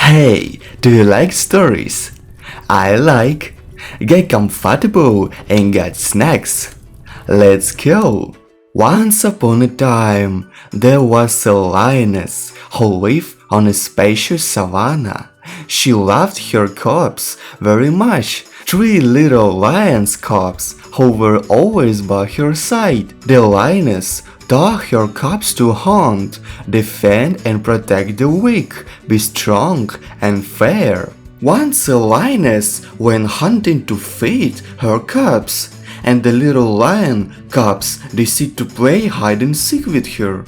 Hey, do you like stories? I like. Get comfortable and get snacks. Let's go. Once upon a time, there was a lioness who lived on a spacious savannah. She loved her cubs very much. Three little lions cubs who were always by her side. The lioness taught her cubs to hunt, defend and protect the weak, be strong and fair. Once a lioness went hunting to feed her cubs, and the little lion cubs decided to play hide and seek with her.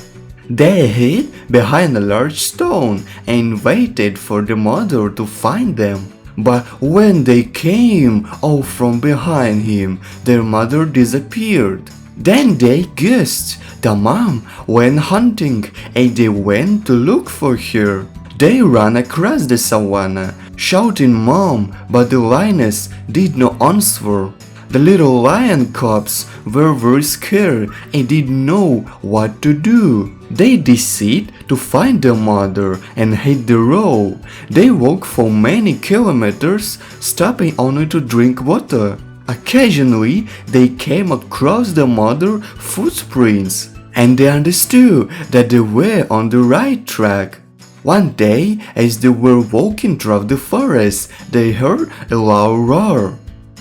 They hid behind a large stone and waited for the mother to find them. But when they came out from behind him, their mother disappeared. Then they guessed the mom went hunting and they went to look for her. They ran across the savannah, shouting "Mom," but the lioness did not answer. The little lion cubs were very scared and didn't know what to do. They decided to find their mother and hit the road. They walked for many kilometers, stopping only to drink water. Occasionally, they came across their mother's footprints, and they understood that they were on the right track. One day, as they were walking through the forest, they heard a loud roar.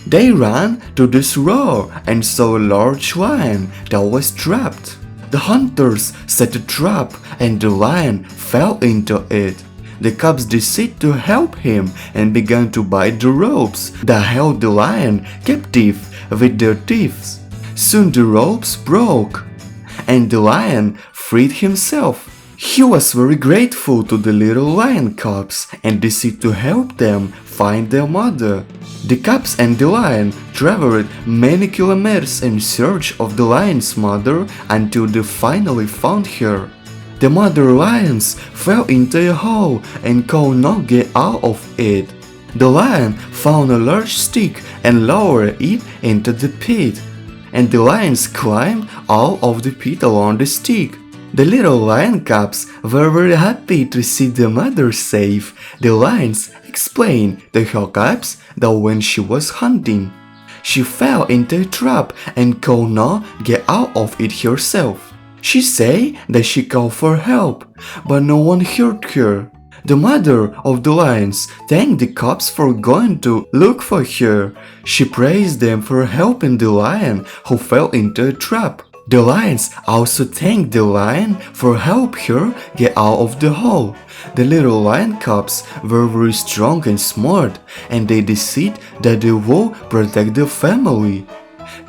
They ran to this roar and saw a large lion that was trapped. The hunters set a trap and the lion fell into it. The cubs decided to help him and began to bite the ropes that held the lion captive with their teeth. Soon the ropes broke and the lion freed himself. He was very grateful to the little lion cubs and decided to help them find their mother. The cubs and the lion traveled many kilometers in search of the lion's mother until they finally found her. The mother lions fell into a hole and could not get out of it. The lion found a large stick and lowered it into the pit, and the lions climbed out of the pit along the stick. The little lion cubs were very happy to see their mother safe. The lions explained to her cubs that when she was hunting, she fell into a trap and could not get out of it herself. She said that she called for help, but no one heard her. The mother of the lions thanked the cubs for going to look for her. She praised them for helping the lion who fell into a trap. The lions also thanked the lion for helping her get out of the hole. The little lion cubs were very strong and smart, and they decided that they would protect their family.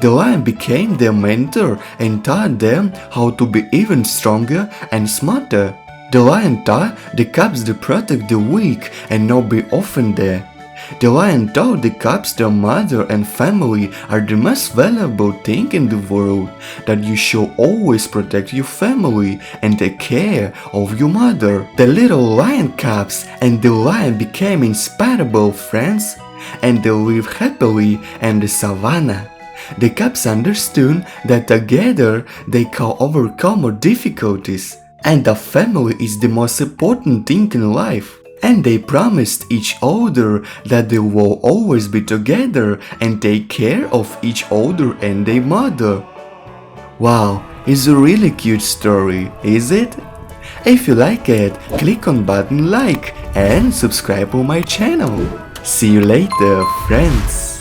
The lion became their mentor and taught them how to be even stronger and smarter. The lion taught the cubs to protect the weak and not be offended. The lion taught the cubs their mother and family are the most valuable thing in the world, that you should always protect your family and take care of your mother. The little lion cubs and the lion became inseparable friends, and they lived happily in the savannah. The cubs understood that together they can overcome more difficulties, and that family is the most important thing in life. And they promised each other that they will always be together and take care of each other and their mother. Wow, it's a really cute story, is it? If you like it, click on button like and subscribe on my channel. See you later, friends.